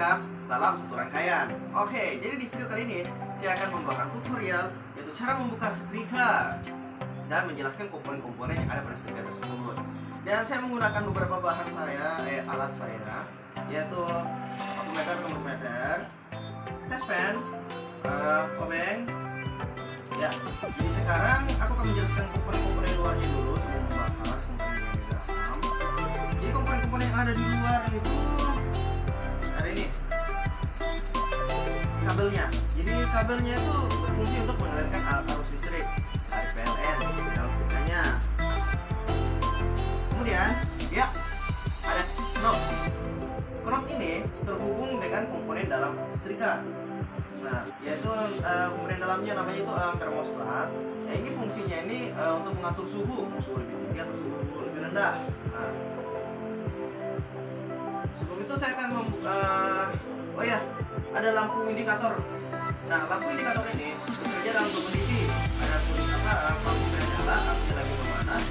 lengkap, salam satu rangkaian. Oke, jadi di video kali ini saya akan membawakan tutorial yaitu cara membuka setrika dan menjelaskan komponen-komponen yang ada pada setrika tersebut. Dan saya menggunakan beberapa bahan alat saya, yaitu multimeter, test pen, obeng. Ya, jadi sekarang aku akan menjelaskan komponen-komponen luarnya dulu sebelum membahas komponen yang di dalam. Jadi komponen-komponen yang ada di luar itu ada ini, kabelnya. Jadi kabelnya itu berfungsi untuk mengalirkan arus listrik dari PLN ke dalam setrikanya. Kemudian, ya, ada knob. Knob ini terhubung dengan komponen dalam setrika. Nah, yaitu komponen dalamnya namanya itu termostat. Ya, ini fungsinya ini untuk mengatur suhu lebih tinggi atau suhu lebih rendah. Nah, sebelum itu saya akan oh ya, ada lampu indikator. Nah, lampu indikator ini bekerja dalam dua kondisi. Ada lampu sudah nyala, artinya lagi pemanas.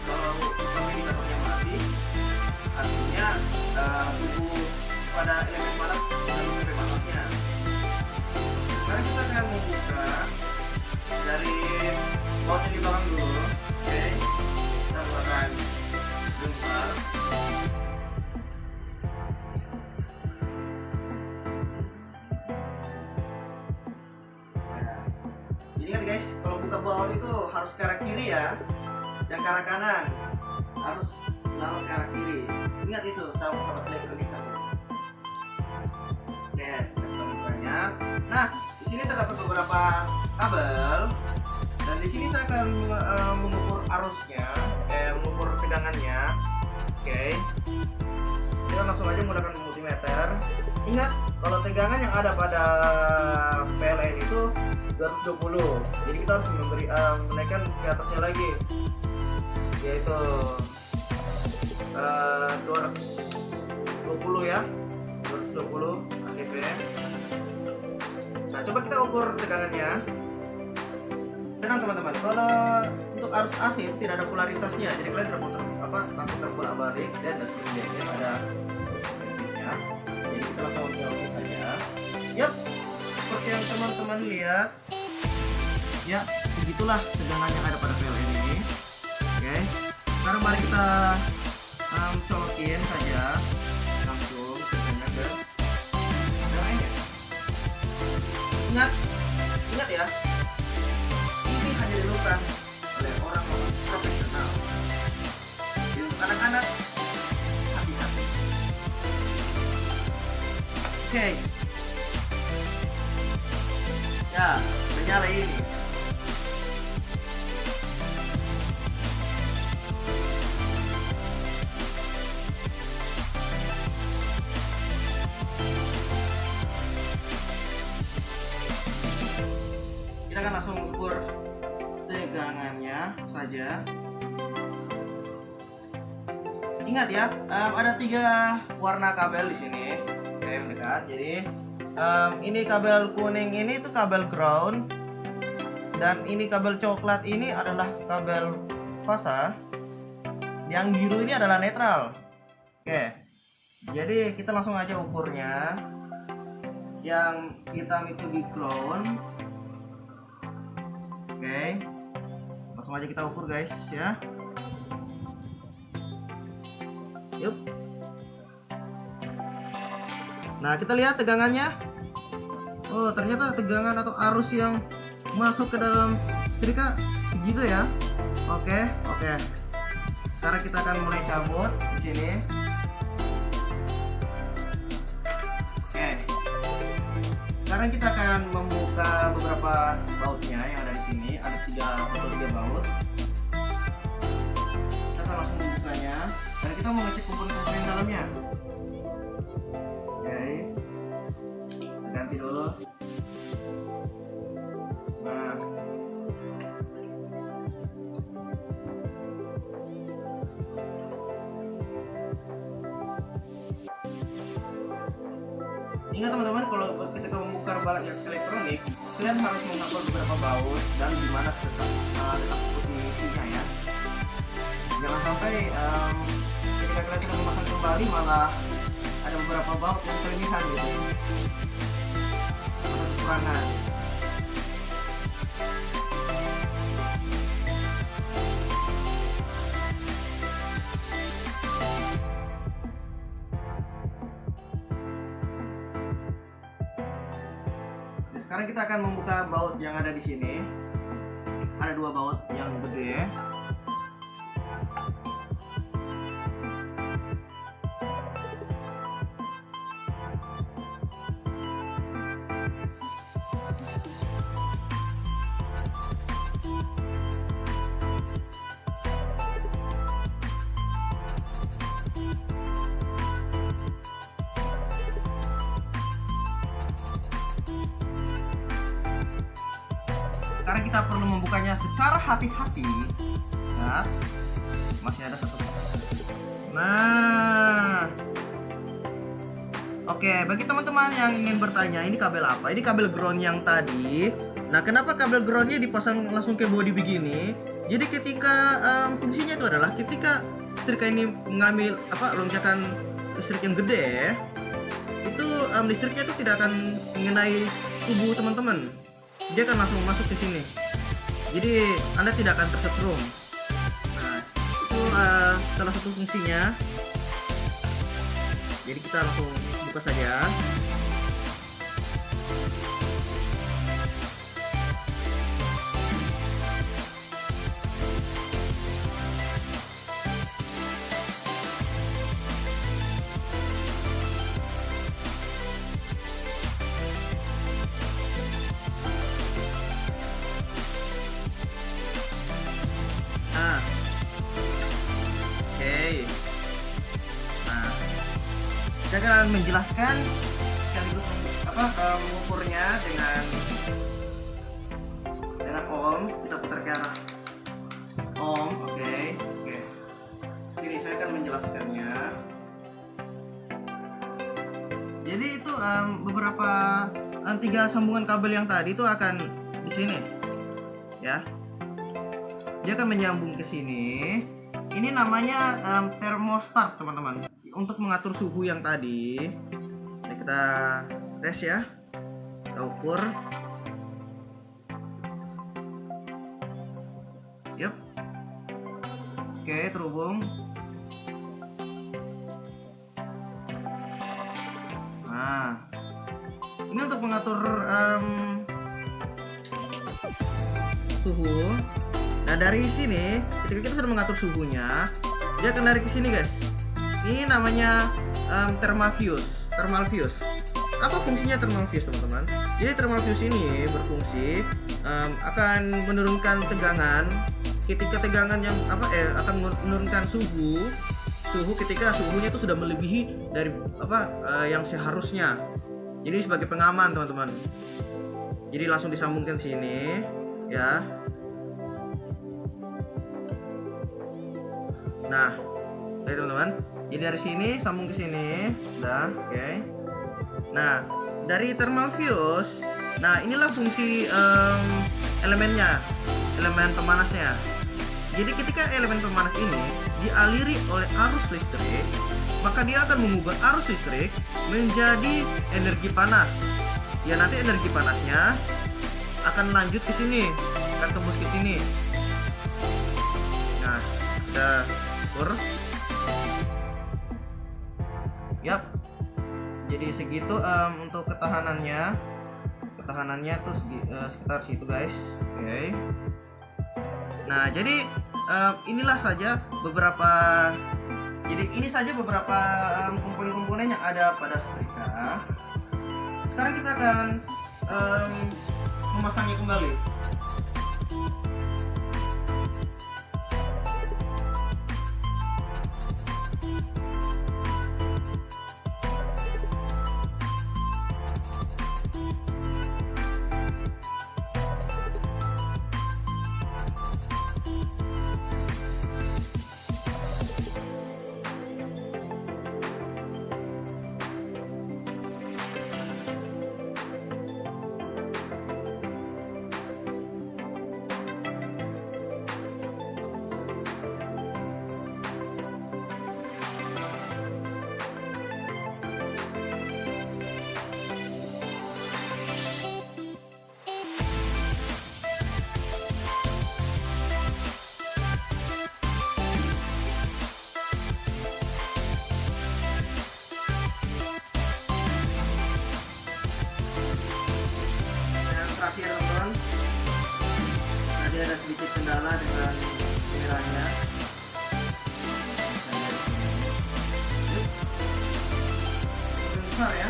Kalau lampu indikatornya mati, artinya suhu pada elemen panas sudah sampai panasnya. Sekarang kita akan membuka dari baut di belakang dulu. Oke, kita akan jumpa. Jadi kan guys, kalau buka baut itu harus ke arah kiri ya, jangan ke arah kanan, harus lalu ke arah kiri. Ingat itu, sahabat-sahabat elektronika. Oke, banyak. Nah, di sini terdapat beberapa kabel, dan di sini saya akan mengukur arusnya, mengukur tegangannya. Oke, kita langsung aja menggunakan multimeter. Ingat, kalau tegangan yang ada pada PLN itu 220, jadi kita harus menaikkan ke atasnya lagi, yaitu 220 ya, 220 ACP. Nah, coba kita ukur tegangannya. Tenang teman-teman, kalau untuk arus AC itu tidak ada polaritasnya, jadi kalian langsung terbolak-balik dan seperti biasa ada titiknya. Jadi kita langsung colokin saja. Yap, seperti yang teman-teman lihat. Ya, begitulah tegangan yang ada pada PLN ini. Oke, sekarang mari kita colokin saja langsung tegangan dan tegangannya. Ingat ya, ini hanya dilakukan oleh orang-orang profesional. Jadi untuk anak-anak, hati-hati. Oke, ya, udah nyala ini. Kita akan langsung ukur tegangannya saja. Ingat ya, ada 3 warna kabel di sini. Oke, mendekat. Jadi ini kabel kuning ini itu kabel ground, dan ini kabel coklat ini adalah kabel fasa. Yang biru ini adalah netral. Oke, jadi kita langsung aja ukurnya. Yang hitam itu di ground. Oke, langsung aja kita ukur guys ya. Yup. Nah, kita lihat tegangannya. Oh, ternyata tegangan atau arus yang masuk ke dalam setrika segitu ya. Oke. Sekarang kita akan mulai cabut di sini. Oke. Sekarang kita akan membuka beberapa bautnya yang ada di sini. Ada 3 baut. Kita akan langsung membukanya. Dan kita mau ngecek komponen dalamnya. Oke. Kita ganti dulu. Nah. Ingat teman-teman, kalau ketika membongkar balat elektronik, kalian harus menghapus beberapa baut dan di mana letak posisinya ya. Jangan sampai ketika kalian tidak memasang kembali malah ada beberapa baut yang kelebihan gitu atau kekurangan. Oke, sekarang kita akan membuka baut yang ada di sini. Ada 2 baut yang gede. Sekarang kita perlu membukanya secara hati-hati. Lihat, masih ada satu. Nah, oke, bagi teman-teman yang ingin bertanya, ini kabel apa? Ini kabel ground yang tadi. Nah, kenapa kabel groundnya dipasang langsung ke body begini? Jadi ketika fungsinya itu adalah ketika listrik ini mengambil lonjakan listrik yang gede, itu listriknya itu tidak akan mengenai tubuh teman-teman. Dia akan langsung masuk ke sini. Jadi Anda tidak akan tersetrum. Nah, itu salah satu fungsinya. Jadi kita langsung buka saja. Nah, oke. Nah, saya akan menjelaskan sekaligus mengukurnya dengan ohm. Kita putar ke arah ohm. Oke. Sini saya akan menjelaskannya. Jadi itu beberapa 3 sambungan kabel yang tadi itu akan di sini, ya. Dia akan menyambung ke sini. Ini namanya thermostat, teman-teman. Untuk mengatur suhu yang tadi. Nah, kita tes ya. Kita ukur. Yup. Oke, terhubung. Nah, ini untuk mengatur suhu. Nah, dari sini ketika kita sudah mengatur suhunya, dia akan lari ke sini, guys. Ini namanya thermal fuse. Apa fungsinya thermal fuse, teman-teman? Jadi thermal fuse ini berfungsi akan menurunkan tegangan ketika tegangan yang akan menurunkan suhu ketika suhunya itu sudah melebihi dari yang seharusnya. Jadi sebagai pengaman, teman-teman. Jadi langsung disambungkan sini, ya. Nah, oke teman-teman. Jadi dari sini sambung ke sini, udah, oke. Nah, dari thermal fuse, nah inilah fungsi elemennya, elemen pemanasnya. Jadi ketika elemen pemanas ini dialiri oleh arus listrik, maka dia akan mengubah arus listrik menjadi energi panas. Ya, nanti energi panasnya akan lanjut ke sini, akan tembus ke sini. Nah, kita ukur. Yap. Jadi segitu untuk ketahanannya. Ketahanannya tuh sekitar situ, guys. Oke. Nah, jadi inilah saja beberapa. Jadi ini saja beberapa komponen-komponen yang ada pada setrika. Sekarang kita akan memasangnya kembali. besar ya.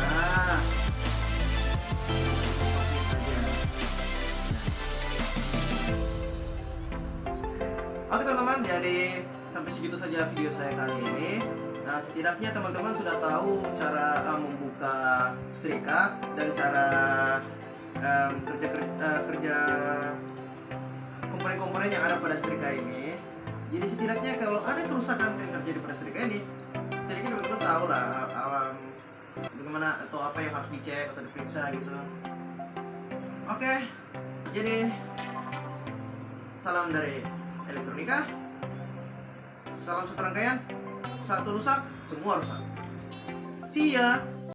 Nah, oke teman-teman, jadi sampai segitu saja video saya kali ini. Nah, setidaknya teman-teman sudah tahu cara membuka setrika dan cara kerja komponen-komponen yang ada pada setrika ini. Jadi setidaknya kalau ada kerusakan yang terjadi pada setrika ini, setidaknya teman-teman tahu lah bagaimana atau apa yang harus dicek atau diperiksa gitu. Oke, jadi salam dari elektronika. Salam satu rangkaian, satu rusak, semua rusak. See ya.